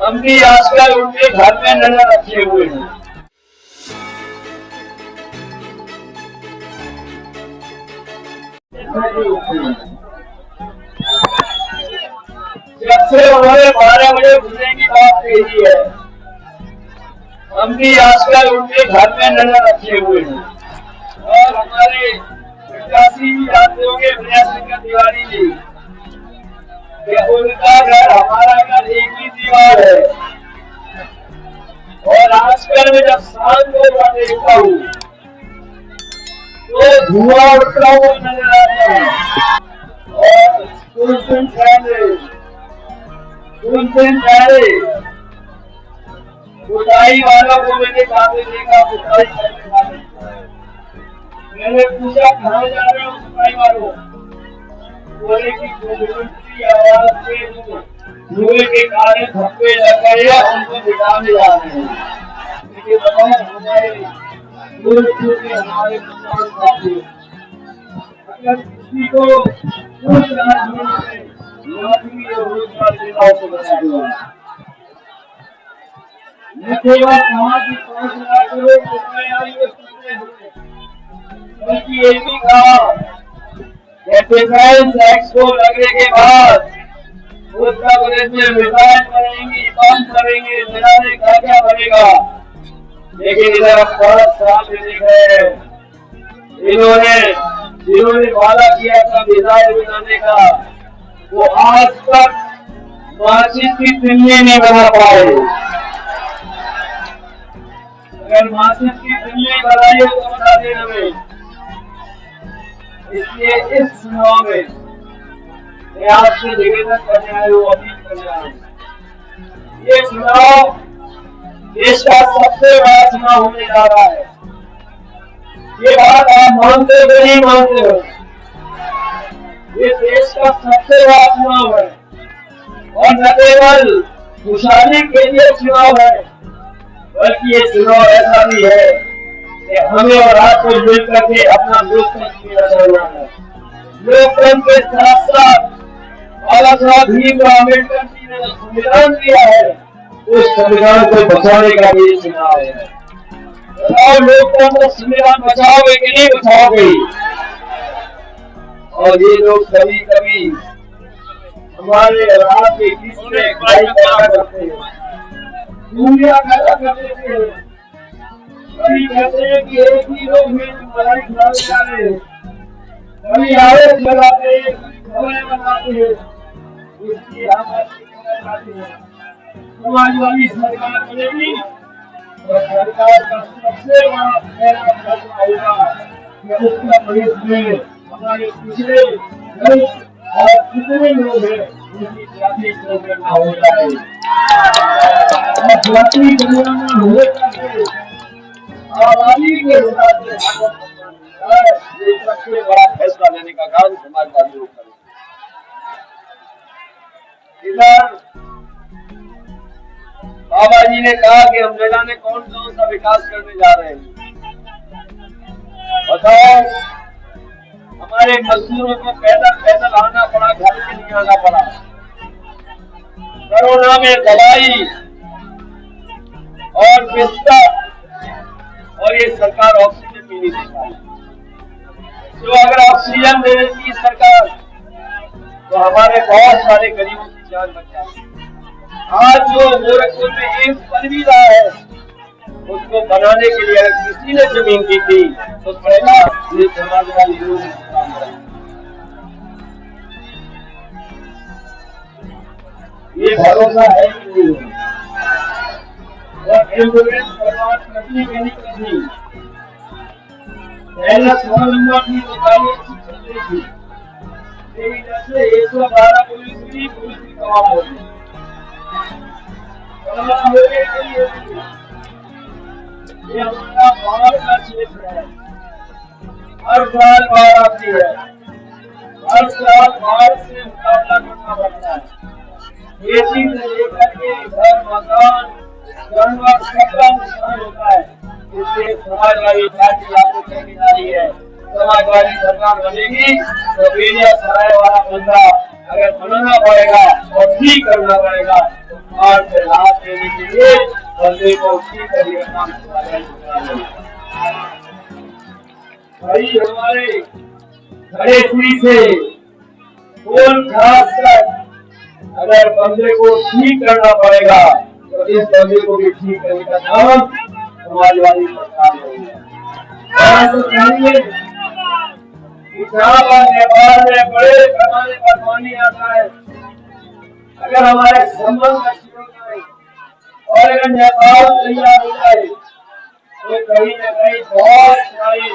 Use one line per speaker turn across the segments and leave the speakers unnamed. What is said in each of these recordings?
हम भी आजकल उनके घर में नजर रखे हुए हैं। जब से उन्होंने 12 बजे घुसने की बात कही है, हम भी आजकल उनके घर में नजर रखे हुए हैं। और हमारे प्रत्याशी जानते होंगे विजय तिवारी जी, उनका घर हमारा घर एक ही दीवार है। और आजकल में जब शाम को मैं देखता हूँ तो धुआं उठता हुआ नजर आता है। और कुछ दिन पहले बुराई वालों को मैंने काफी देखा, बुराई करने वाले। मैंने पूछा कहाँ जा रहे हो बुराई वालों? बोले की आवाज से धुएं के कारण धब्बे लग गए हैं, उनको मिटाने जा रहे हैं। लेकिन हमारे अगर किसी को रोजगार देना हो तो बता दो। न केवल कहा कि 5 लाख करोड़ रुपए आएंगे, बल्कि ये भी कहा डिफेंस एक्सपो लगने के बाद उत्तर प्रदेश में मिसाइल बनेंगी, बम करेंगे, मिलाने का क्या बनेगा। लेकिन इधर 5 साल में देख रहे हैं, इन्होंने वादा किया था मिसाइल बनाने का, वो आज तक माचिस की तिल्ली नहीं बना पाए। अगर माचिस की तिल्ली बनाई हो तो बता दें हमें। इसलिए इस चुनाव में मैं आपसे निवेदन करने आया हूँ, अपील करने आया हूँ। ये चुनाव देश का सबसे बड़ा चुनाव होने जा रहा है। ये बात आप मानते हो नहीं मानते हो? ये देश का सबसे बड़ा चुनाव है और न केवल खुशहाली के लिए चुनाव है, बल्कि ये चुनाव ऐसा भी है कि हमें और आपको मिलकर के अपना लोकतंत्र में रहना है। लोकतंत्र के साथ साथ बाबा साहब भीमराव अम्बेडकर जी ने जो संविधान दिया है, उस संविधान को बचाने का भी चुनाव है। बताओ लोकतंत्र संविधान बचाओगे कि नहीं बचाओगे? और ये लोग कभी कभी हमारे रात के किसने करते हैं, दुनिया पैदा कर देते हैं। कभी कहते हैं कि एक ही लोग में लड़ाई खिलाने जा रहे हैं, कभी आरोप लगाते हैं, खबरें बनाते हैं, इसकी समाजवादी सरकार बनेगी और सरकार का सबसे बड़ा पहला फैसला होगा कि उत्तर प्रदेश में हमारे पिछड़े और कितने लोग हैं उनकी जाति जनगणना हो जाए। जाति जनगणना होने का आबादी के हिसाब से ये सबसे बड़ा फैसला लेने का काम समाजवादी लोग करें। इधर बाबा जी ने कहा कि हम जिला में कौन कौन सा विकास करने जा रहे हैं। बताओ, हमारे मजदूरों को पैदल आना पड़ा, घर से नहीं आना पड़ा। कोरोना में दवाई और बिस्तर और ये सरकार ऑक्सीजन भी नहीं दे पाई। तो अगर ऑक्सीजन दे देती सरकार तो हमारे बहुत सारे गरीबों की जान बच जाती। आज जो गोरखपुर में एम्स बन भी रहा है, उसको बनाने के लिए अगर किसी ने जमीन दी थी तो पहला ये समाजवादी लोग काम करें। ये भरोसा है कि नहीं? और एम्बुलेंस बर्बाद करनी कि नहीं करनी? पहला 100 नंबर थी तो गाड़ी अच्छी चल रही थी, लेकिन जैसे 112 पुलिस की कमाल हो गई। ये हमारा बाढ़ का क्षेत्र है, हर साल बाढ़ आती है, हर साल बाढ़ से मुकाबला करना पड़ता है। खेती से लेकर के घर मकान जानवर सबका नुकसान होता है। इसलिए समाजवादी पार्टी लागू करने जा रही है। समाजवादी सरकार बनेगी तो बेनिया सराय वाला बंदा अगर बनाना पड़ेगा और ठीक करना पड़ेगा तो 8 से लाख देने के लिए बंदे को उसकी करियर नाम भाई हमारे खड़े पुरी से खून खास कर अगर बंदे को ठीक करना पड़ेगा तो इस बंदे को भी ठीक करने का नाम समाजवादी सरकार होगा। तो चाहिए कि जहाँ पर नेपाल में बड़े पैमाने पर पानी आता है, अगर हमारे संबंध अच्छे हो जाए और अगर नेपाल तैयार हो जाए तो कहीं न कहीं बहुत सारी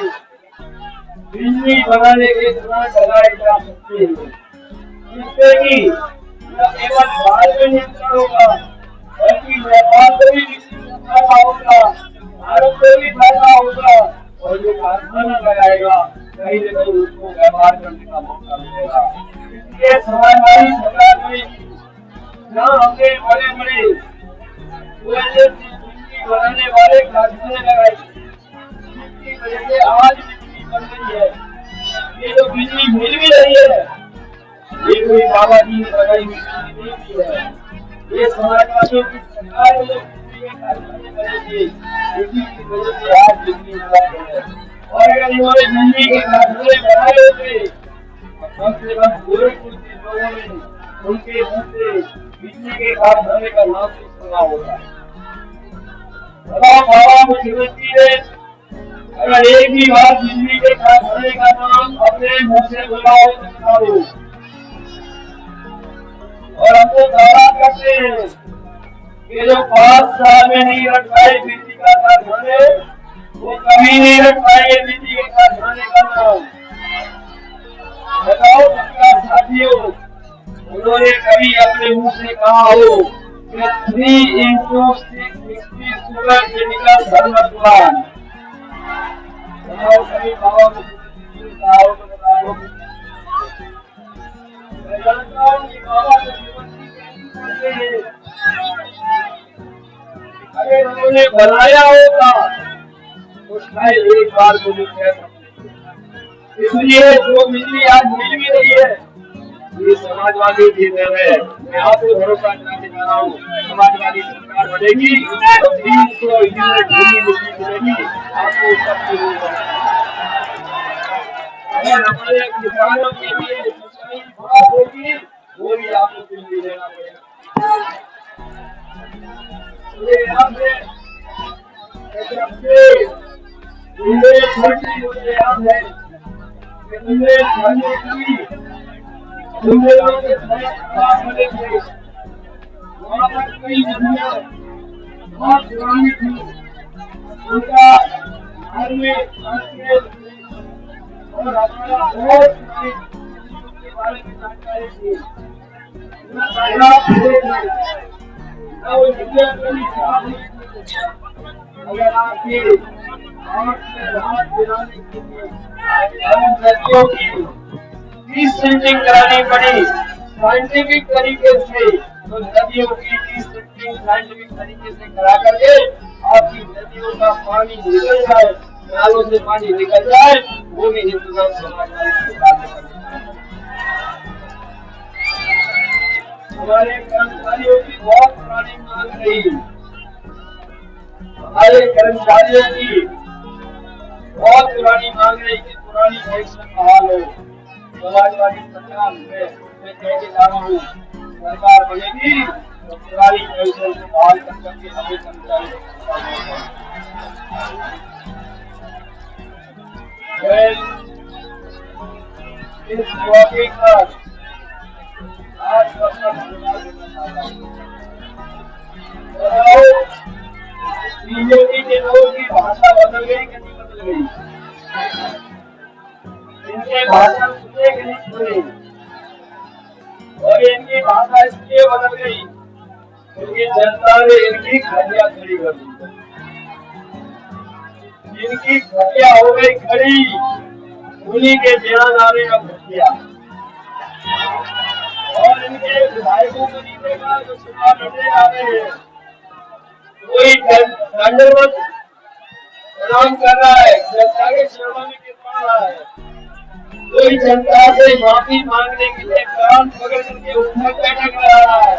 बिजली बनाने के साथ लगाए जा सकते हैं, जिससे कि न केवल भारत में नियंत्रण होगा बल्कि नेपाल को भी फायदा होगा, भारत को भी फायदा होगा और जो कारखाना लगाएगा कहीं न कहीं उसको व्यापार करने का मौका मिलेगा। इसलिए समाजवादी सरकार में जहाँ हमने बड़े बड़े बिजली बनाने वाले कारखाने लगाए, जिसकी वजह से आज बिजली बन रही है, ये जो बिजली मिल भी रही है ये कोई बाबा जी ने लगाई हुई बिजली नहीं है, ये समाजवादियों की सरकार है जो बिजली के कारखाने करेगी, इसी की वजह से आज बिजली उपलब्ध है। और अगर इन्होंने बिजली के कारखाने बनाए होते तो कम से कम गोरखपुर के लोगों ने उनके मुंह से बिजली के कारखाने का नाम तो सुना होगा। बताओ बाबा मुख्यमंत्री ने अगर एक भी बार बिजली के कारखाने का नाम अपने मुंह से बुलाओ तो बता दो। और हम तो दावा करते हैं कि जो 5 साल में नहीं रख पाए बिजली का कारखाने वो कभी नहीं रख पाएंगे बिजली के कारखाने का नाम। बताओ सबका साथियों, उन्होंने कभी अपने मुंह से कहा हो कि 3 into 660 sugar chemical thermal plant. बताओ कभी बाबा को कहा हो तो बताओ। मैं जानता हूँ कि बाबा मुख्यमंत्री कहते हैं अगर उन्होंने बनाया होगा तो शायद एक बार को भी कह सकते। इसलिए जो बिजली आज मिल भी रही है ये समाजवादी की देन है। मैं आपको भरोसा दिलाने जा रहा हूँ, समाजवादी सरकार बनेगी तो 300 यूनिट बिजली मिलेगी आपको सबसे अगर हमारे किसानों के लिए सिंचाई बात होगी वो भी आपको बिजली देना पड़ेगा। ये यहाँ पे मुझे याद है कि मुझे खाने की बुंदेलों के साथ बने थे, वहाँ पर कई नदियाँ बहुत पुरानी थी, उनका घर में और हमारा बहुत के बारे में जानकारी थी। वो नदियाँ कभी साफ नहीं थी। अगर आपकी आँख में राहत दिलाने के लिए हम नदियों की डिसिल्टिंग करानी पड़ी साइंटिफिक तरीके से, तो नदियों की डिसिल्टिंग साइंटिफिक तरीके से करा करके आपकी नदियों का पानी निकल जाए, नालों से पानी निकल जाए, वो भी इंतजाम समाजवादी सरकार ने करना। हमारे कर्मचारियों की बहुत पुरानी मांग रही, हमारे कर्मचारियों की बहुत पुरानी मांग रही कि पुरानी पेंशन बहाल हो। समाजवादी सरकार मैं कहने जा रहा हूँ, सरकार बनेगी तो पुरानी पेंशन को बहाल कर करके हमें कर्मचारी इस मौके पर आज सबका धन्यवाद देना चाहता हूँ। बीजेपी के लोगों की भाषा बदल गई कि नहीं बदल गई? इनके भाषा सुने कि नहीं सुने? और इनकी भाषा इसलिए बदल गई क्योंकि जनता ने इनकी घटिया खड़ी कर दी। इनकी घटिया हो गई खड़ी, उन्हीं के बयान आ रहे अब घटिया। और इनके विधायकों को नहीं देगा जो चुनाव लड़ने आ रहे हैं, कोई दंडवत प्रणाम कर रहा है, जनता के चरणों में गिर पड़ रहा है, कोई जनता से माफी मांगने के लिए कान पकड़ करके उठक बैठक करा रहा है।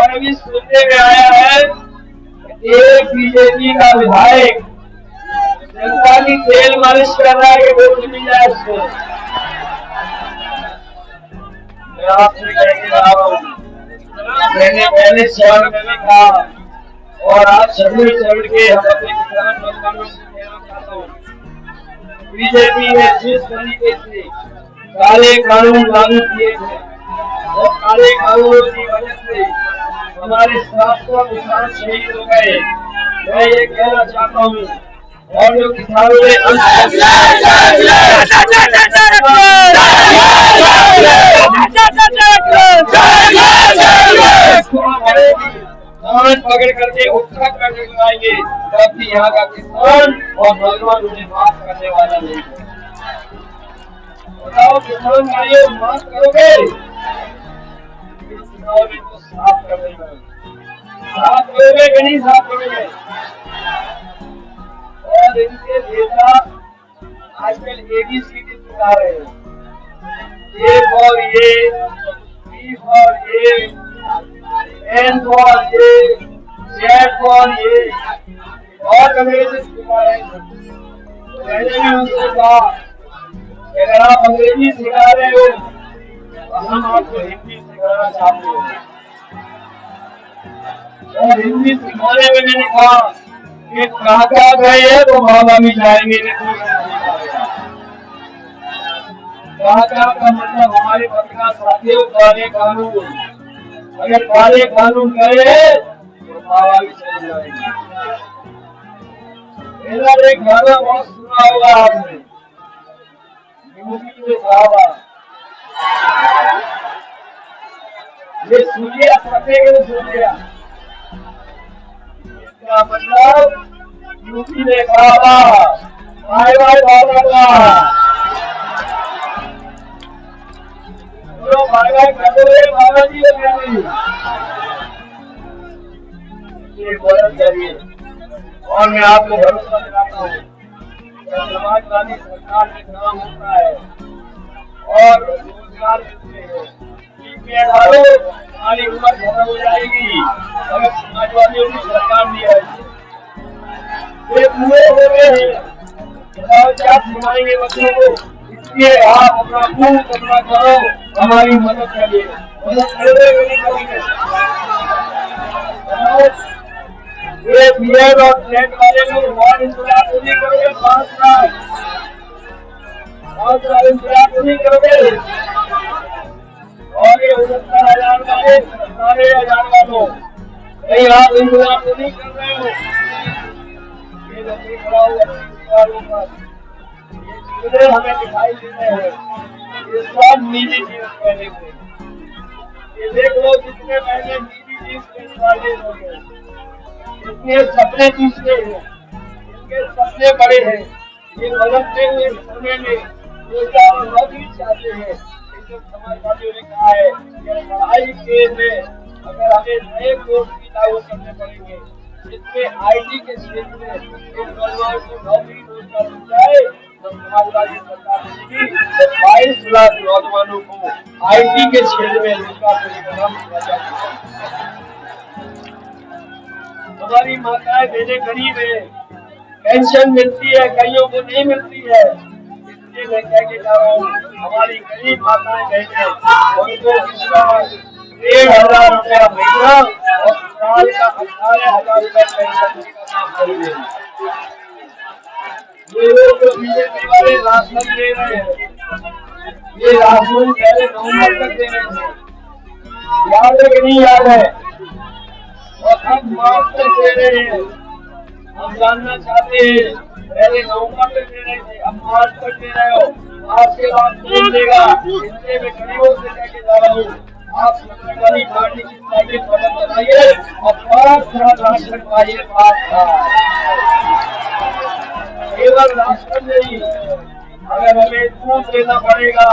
और अभी सुनने में आया है एक बीजेपी का विधायक जनता की तेल मालिश कर रहा है कि वोट मिल जाए उसको। मैं आपसे कहने जा रहा हूँ, मैंने पहले चरण में भी कहा और आज सभी चरण के हम अपने किसान बंधुओं से कहना चाहता हूँ, बीजेपी ने जिस तरीके से काले कानून लागू किए थे और काले कानूनों की वजह से हमारे 700 किसान शहीद हो गए, मैं ये कहना चाहता हूँ और जो किसानों ने पकड़ करके उत्तराखंड लगाएंगे तब भी यहाँ का किसान और नौजवान उन्हें माफ करने वाला नहीं है। बताओ किसान भाइयों, माफ करोगे? चुनाव में तो साफ कर देगा, साफ करोगे कि नहीं साफ करोगे? और इनके नेता आजकल ABCD सिखा रहे हैं, A for ये, B for ये, N for ये, Z for ये, और अंग्रेजी सिखा रहे हैं। मैंने भी उनसे कहा अगर आप अंग्रेजी सिखा रहे हो तो हम आपको हिंदी सिखाना चाहते हैं। और हिंदी सिखाने में मैंने कहा कि काका गए तो बाबा भी जाएंगे, काका का मतलब हमारे पत्रकार साथियों काले कानून, अगर काले कानून गए तो बाबा भी चले जाएंगे। मेरा एक गाना बहुत सुना होगा आपने, यूपी में साहबा, ये सुनिए सके सुनिए, इसका मतलब यूपी में साहबा भाई भाई बाबा का तो भाई भाई कर बाबा जी ये बदल करिए। और मैं आपको भरोसा दिलाता हूँ समाजवादी सरकार में काम होता है और रोजगार मिलते हैं, हमारी उम्र खत्म हो जाएगी अगर समाजवादियों की सरकार नहीं आएगी। ये पूरे हो गए हैं और क्या सुनाएंगे बच्चों को, इसलिए आप अपना खून अपना करो, हमारी मदद करिए, मदद करोगे नहीं करेंगे। ये बीएड और नेट वाले लोग बहुत इंतजार तो नहीं करोगे, 5 साल इंतजार तो नहीं करोगे। और ये 69,000 वाले 17,000 वालों कहीं आप इंतजार तो नहीं कर रहे हो। ये नौकरी खड़ा हुआ ये चीजें हमें दिखाई देते हैं, ये सब निजी चीज पहले थे। ये देख लो जितने पहले निजी चीज पहने वाले लोग हैं, इतने सपने दूसरे हैं, इनके सपने बड़े हैं, ये बदलते हुए समय में रोजगार और नौकरी चाहते हैं। समाजवादियों ने कहा है कि पढ़ाई के में अगर हमें नए कोर्स भी लागू करने पड़ेंगे जिसमें IT के क्षेत्र में इन नौजवानों को नौकरी रोजगार मिल जाए तो समाजवादी सरकार देगी 22 लाख नौजवानों को IT के क्षेत्र में रोजगार देने का नाम दिया जाएगा। हमारी माताएं बहनें गरीब है, पेंशन मिलती है, कईयों को नहीं मिलती है, इसलिए मैं कह के जा रहा हूँ हमारी गरीब माताएं बहनें उनको 1,500 रुपया महीना और साल का 18,000 रुपया पेंशन का काम करेंगे। ये लोग जो बीजेपी वाले राशन दे रहे हैं, ये राशन पहले नवंबर तक दे रहे थे, याद है कि नहीं याद है, और अब मार्च तक दे रहे हैं। हम जानना चाहते हैं पहले नवंबर तक दे रहे थे, अब मार्च तक दे रहे हो, आज के बाद कौन देगा? इसलिए मैं गरीबों से कहके जा रहा हूँ आप समाजवादी पार्टी की साइकिल बटन दबाइए और 5 साल राशन पाइए। 5 साल केवल राशन नहीं, अगर हमें दूध लेना पड़ेगा,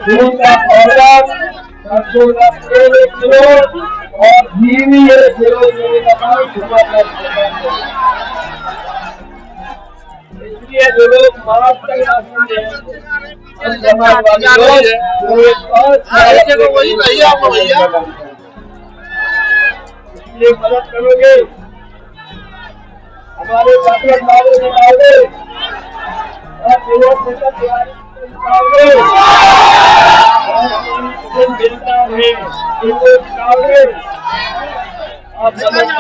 दूध का पाउडर, सरसों का तेल 1 किलो और घी भी 1 किलो देने का काम। इसलिए जो लोग मार्च तक राशन दे समाजवादी लोग ये मदद करोगे, हमारे छात्र वाले निकालोगे और युवक नेता तैयारी निकालोगे और मिलता है इनको निकालोगे। आप मदद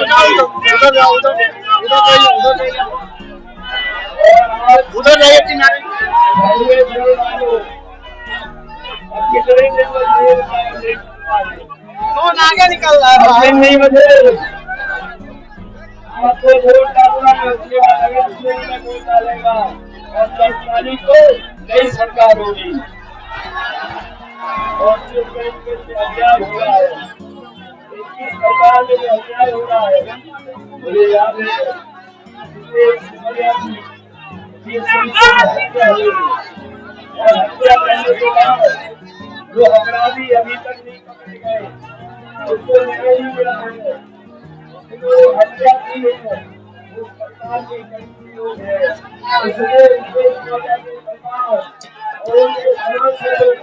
उधर जाइए किनारे कौन आगे निकल रहा है नहीं मुझे आपको वोट डालना है, उसके बाद अगर उसमें वोट डालेगा और 10 तारीख को नई सरकार होगी और जो अन्याय हो रहा है इसकी सरकार में जो अन्याय हो रहा है मुझे याद है और हत्या करने के बाद जो अपराधी अभी तक नहीं पकड़े गए उसको न्याय नहीं मिला है, जो हत्या की है वो सरकार की गलती लोग है, इसलिए इसे सरकार और उनके समाज से लोग